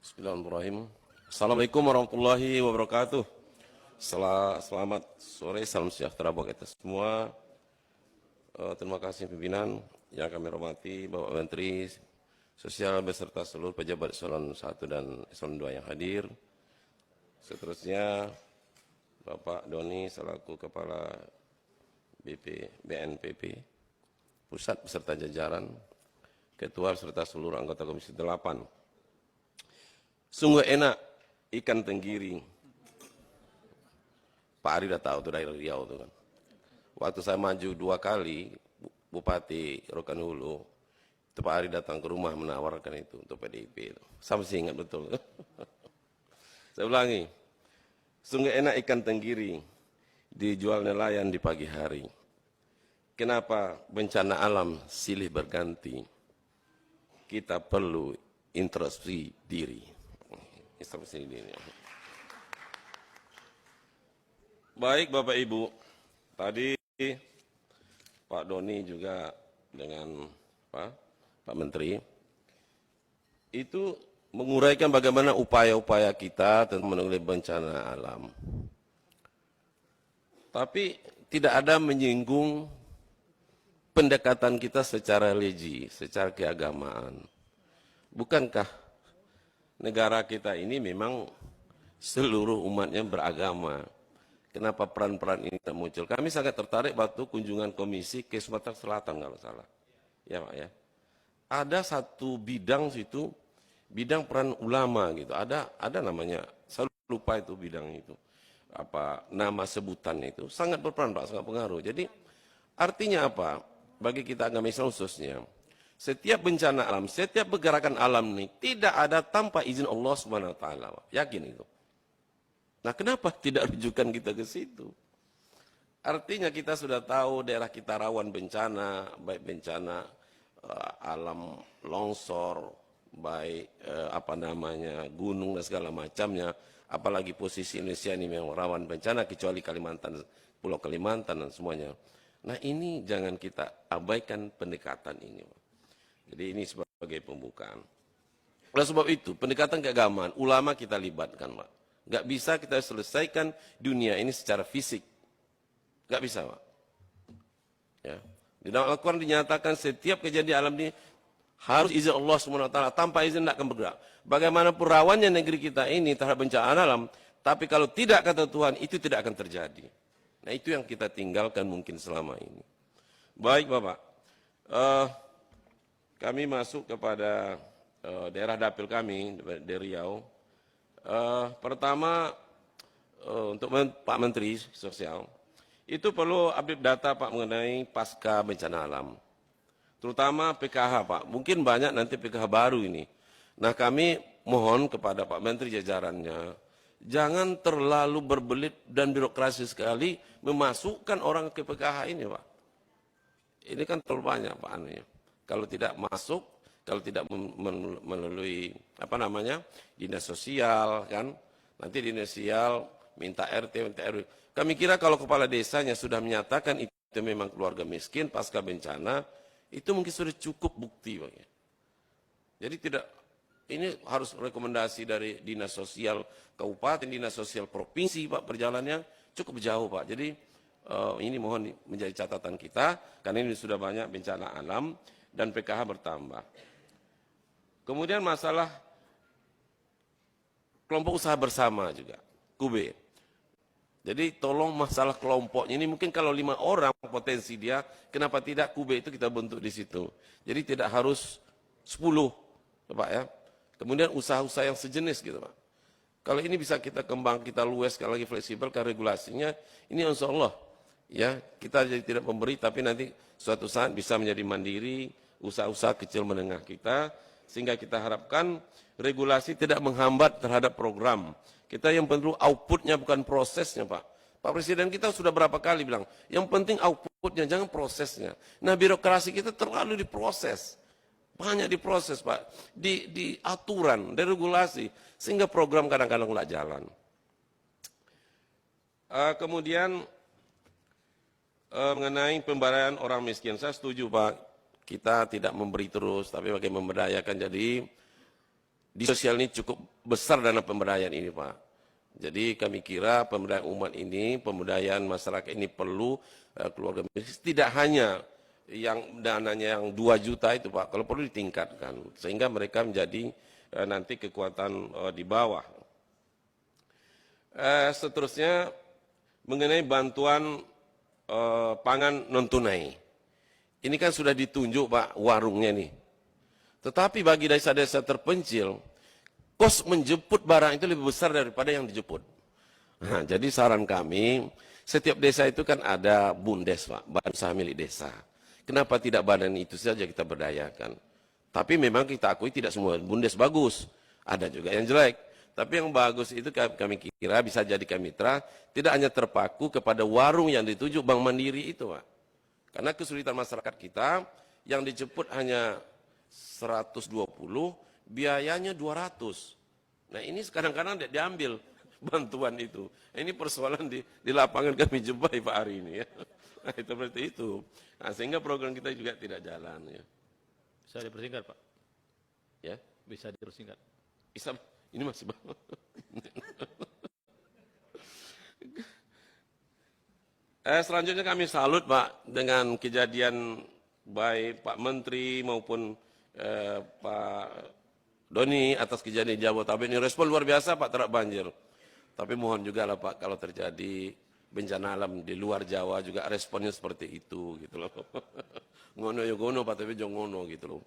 Bismillahirrahmanirrahim. Assalamualaikum warahmatullahi wabarakatuh. Selamat sore, salam sejahtera bagi kita semua. Terima kasih pimpinan yang kami hormati, Bapak Menteri Sosial beserta seluruh pejabat eselon 1 dan eselon 2 yang hadir. Seterusnya Bapak Doni selaku Kepala BNPP Pusat beserta jajaran, Ketua beserta seluruh anggota Komisi 8. Sungguh enak ikan tenggiri. Pak Ari udah tahu tuh daerah Riau tuh kan. Waktu saya maju 2 kali, Bupati Rokan Hulu, itu Pak Ari datang ke rumah menawarkan itu untuk PDIP. Saya masih ingat betul. Saya ulangi, sungguh enak ikan tenggiri dijual nelayan di pagi hari. Kenapa bencana alam silih berganti? Kita perlu introspeksi diri. Baik Bapak Ibu, tadi Pak Doni juga dengan Pak Menteri itu menguraikan bagaimana upaya-upaya kita tentang menanggulangi bencana alam. Tapi tidak ada menyinggung pendekatan kita secara religi, secara keagamaan. Bukankah negara kita ini memang seluruh umatnya beragama? Kenapa peran-peran ini tak muncul? Kami sangat tertarik waktu kunjungan komisi ke Sumatera Selatan kalau salah. Ya Pak ya. Ada satu bidang situ, bidang peran ulama gitu. Ada namanya, saya lupa itu bidang itu. Apa nama sebutannya itu. Sangat berperan Pak, sangat pengaruh. Jadi artinya apa? Bagi kita agama Islam khususnya, setiap bencana alam, setiap pergerakan alam ini tidak ada tanpa izin Allah SWT. Yakin itu. Nah, kenapa tidak rujukan kita ke situ? Artinya kita sudah tahu daerah kita rawan bencana, baik bencana alam longsor, baik gunung dan segala macamnya. Apalagi posisi Indonesia ini memang rawan bencana, kecuali Kalimantan, Pulau Kalimantan dan semuanya. Nah, ini jangan kita abaikan pendekatan ini. Jadi ini sebagai pembukaan. Oleh sebab itu, pendekatan keagamaan, ulama kita libatkan, Pak. Nggak bisa kita selesaikan dunia ini secara fisik. Nggak bisa, Pak. Ya. Di dalam Al-Quran dinyatakan setiap kejadian alam ini harus izin Allah SWT. Tanpa izin tidak akan bergerak. Bagaimanapun rawannya negeri kita ini terhadap bencana alam, tapi kalau tidak kata Tuhan, itu tidak akan terjadi. Nah, itu yang kita tinggalkan mungkin selama ini. Baik, Bapak. Kami masuk kepada daerah dapil kami di Riau. Pertama, untuk Pak Menteri Sosial, itu perlu update data Pak mengenai pasca bencana alam. Terutama PKH Pak, mungkin banyak nanti PKH baru ini. Nah, kami mohon kepada Pak Menteri jajarannya, jangan terlalu berbelit dan birokrasi sekali memasukkan orang ke PKH ini Pak. Ini kan terlalu banyak Pak anunya. Kalau tidak masuk, kalau tidak melalui dinas sosial kan, nanti dinas sosial minta RT, minta RW. Kami kira kalau kepala desanya sudah menyatakan itu memang keluarga miskin pasca bencana, itu mungkin sudah cukup bukti Pak. Jadi tidak, ini harus rekomendasi dari dinas sosial kabupaten, dinas sosial provinsi Pak, perjalanannya cukup jauh Pak. Jadi ini mohon menjadi catatan kita, karena ini sudah banyak bencana alam dan PKH bertambah. Kemudian masalah kelompok usaha bersama juga, KUBE. Jadi tolong masalah kelompoknya ini mungkin kalau 5 orang potensi dia, kenapa tidak KUBE itu kita bentuk di situ. Jadi tidak harus 10, Pak ya. Kemudian usaha-usaha yang sejenis gitu Pak. Kalau ini bisa kita kembang, kita luas, sekali lagi fleksibel ke regulasinya, ini insya Allah ya kita jadi tidak memberi, tapi nanti suatu saat bisa menjadi mandiri, usaha-usaha kecil menengah kita, sehingga kita harapkan regulasi tidak menghambat terhadap program. Kita yang perlu outputnya bukan prosesnya Pak. Pak Presiden kita sudah berapa kali bilang, yang penting outputnya, jangan prosesnya. Nah, birokrasi kita terlalu diproses. Banyak diproses Pak, di aturan, di regulasi, sehingga program kadang-kadang nggak jalan. Kemudian mengenai pemberdayaan orang miskin, saya setuju Pak. Kita tidak memberi terus, tapi bagaimana memberdayakan. Jadi di sosial ini cukup besar dana pemberdayaan ini, Pak. Jadi kami kira pemberdayaan umat ini, pemberdayaan masyarakat ini perlu keluarga miskin tidak hanya yang dananya yang 2 juta itu, Pak, kalau perlu ditingkatkan sehingga mereka menjadi nanti kekuatan di bawah. Seterusnya mengenai bantuan pangan non tunai. Ini kan sudah ditunjuk, Pak, warungnya nih. Tetapi bagi desa-desa terpencil, kos menjemput barang itu lebih besar daripada yang dijemput. Nah, jadi saran kami, setiap desa itu kan ada BUMDes, Pak, badan usaha milik desa. Kenapa tidak badan itu saja kita berdayakan? Tapi memang kita akui tidak semua BUMDes bagus, ada juga yang jelek. Tapi yang bagus itu kami kira bisa jadikan mitra, tidak hanya terpaku kepada warung yang dituju Bank Mandiri itu, Pak. Karena kesulitan masyarakat kita yang dijemput hanya 120, biayanya 200. Nah ini kadang-kadang diambil bantuan itu. Ini persoalan di lapangan kami jumpai Pak hari ini ya. Nah, itu seperti itu. Nah, sehingga program kita juga tidak jalan ya. Bisa dipersingkat Pak? Ya, bisa dipersingkat. Bisa. Ini masih banget. Selanjutnya kami salut Pak dengan kejadian baik Pak Menteri maupun Pak Doni atas kejadian di Jabodetabek ini respon luar biasa Pak terhadap banjir. Tapi mohon juga lah Pak kalau terjadi bencana alam di luar Jawa juga responnya seperti itu gitu loh. Ngono ya ngono Pak tapi jangan ngono gitu loh.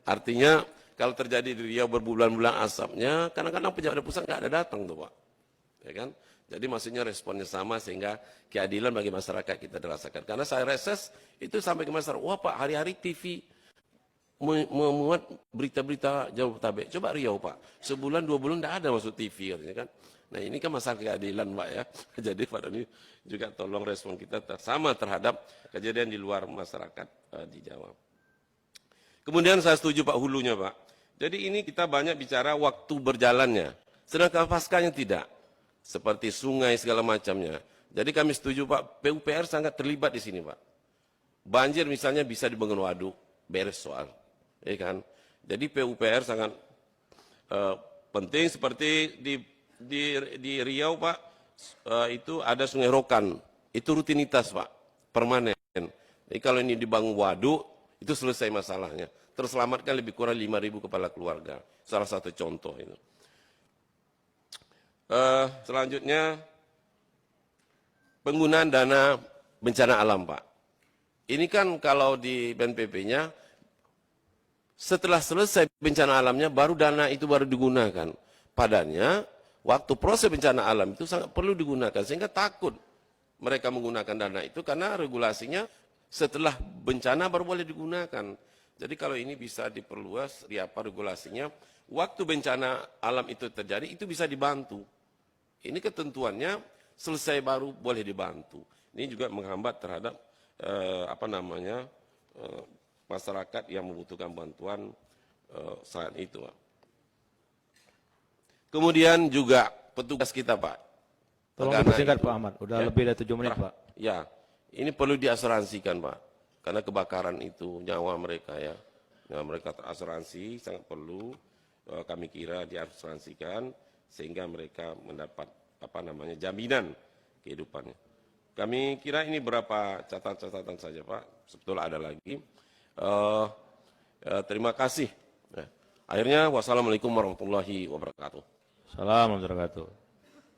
Artinya kalau terjadi di Riau berbulan-bulan asapnya kadang-kadang pejabat pusat nggak ada datang tuh Pak. Ya kan? Jadi maksudnya responnya sama sehingga keadilan bagi masyarakat kita dirasakan. Karena saya reses itu sampai ke masyarakat, wah Pak hari-hari TV memuat berita-berita Jabodetabek. Coba Riau Pak, sebulan 2 bulan tidak ada masuk TV katanya kan. Nah ini kan masalah keadilan Pak ya. Jadi Pak ini juga tolong respon kita sama terhadap kejadian di luar masyarakat di Jawa. Kemudian saya setuju Pak hulunya Pak. Jadi ini kita banyak bicara waktu berjalannya, sedangkan paskanya tidak. Seperti sungai segala macamnya. Jadi kami setuju Pak, PUPR sangat terlibat di sini Pak. Banjir misalnya bisa dibangun waduk, beres soal. Ya kan? Jadi PUPR sangat penting seperti di Riau Pak, itu ada Sungai Rokan. Itu rutinitas Pak, permanen. Jadi kalau ini dibangun waduk, itu selesai masalahnya. Terselamatkan lebih kurang 5.000 kepala keluarga. Salah satu contoh itu. Selanjutnya penggunaan dana bencana alam Pak. Ini kan kalau di BNPB-nya setelah selesai bencana alamnya baru dana itu baru digunakan. Padahal waktu proses bencana alam itu sangat perlu digunakan sehingga takut mereka menggunakan dana itu karena regulasinya setelah bencana baru boleh digunakan. Jadi kalau ini bisa diperluas di apa regulasinya, waktu bencana alam itu terjadi itu bisa dibantu. Ini ketentuannya selesai baru boleh dibantu. Ini juga menghambat terhadap masyarakat yang membutuhkan bantuan saat itu. Kemudian juga petugas kita Pak. Tolong dipersingkat Pak Ahmad, udah lebih dari 7 menit Pak. Ya, ini perlu diasuransikan Pak. Karena kebakaran itu nyawa mereka ya. Nyawa mereka terasuransi sangat perlu. Kami kira diasuransikan sehingga mereka mendapat jaminan kehidupannya. Kami kira ini berapa catatan saja Pak, sebetulnya ada lagi. Terima kasih. Akhirnya wassalamualaikum warahmatullahi wabarakatuh. Assalamualaikum warahmatullahi wabarakatuh.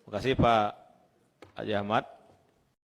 Terima kasih Pak Haji Ahmad.